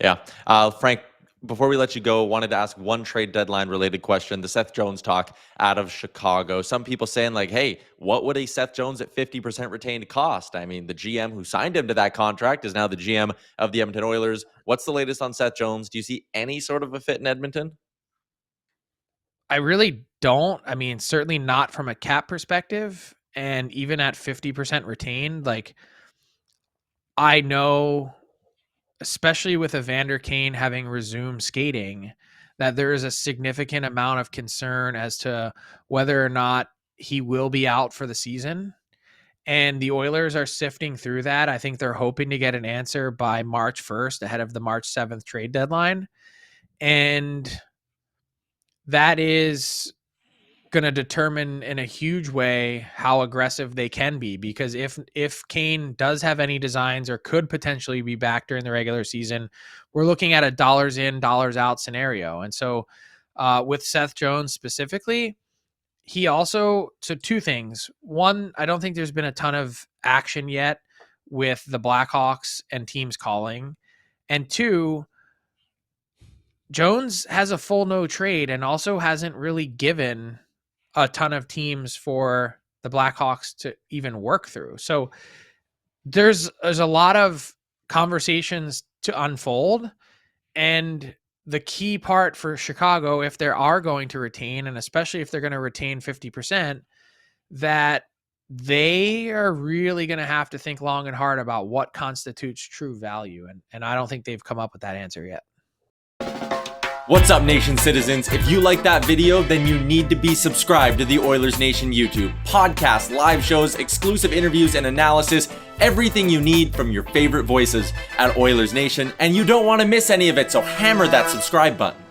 Yeah. Frank, before we let you go, wanted to ask one trade deadline related question. The Seth Jones talk out of Chicago. Some people saying like, hey, what would a Seth Jones at 50% retained cost? I mean, the GM who signed him to that contract is now the GM of the Edmonton Oilers. What's the latest on Seth Jones? Do you see any sort of a fit in Edmonton? I really don't. I mean, certainly not from a cap perspective. And even at 50% retained, like I know, especially with Evander Kane having resumed skating, that there is a significant amount of concern as to whether or not he will be out for the season. And the Oilers are sifting through that. I think they're hoping to get an answer by March 1st ahead of the March 7th trade deadline. And that is going to determine in a huge way how aggressive they can be, because if Kane does have any designs or could potentially be back during the regular season, we're looking at a dollars in, dollars out scenario. And so with Seth Jones specifically, he also, so two things. One, I don't think there's been a ton of action yet with the Blackhawks and teams calling. And two, Jones has a full no trade and also hasn't really given a ton of teams for the Blackhawks to even work through. So there's a lot of conversations to unfold. And the key part for Chicago, if they are going to retain, and especially if they're going to retain 50%, that they are really going to have to think long and hard about what constitutes true value. And I don't think they've come up with that answer yet. What's up, Nation citizens? If you like that video, then you need to be subscribed to the Oilers Nation YouTube. Podcasts, live shows, exclusive interviews, and analysis. Everything you need from your favorite voices at Oilers Nation. And you don't want to miss any of it, so hammer that subscribe button.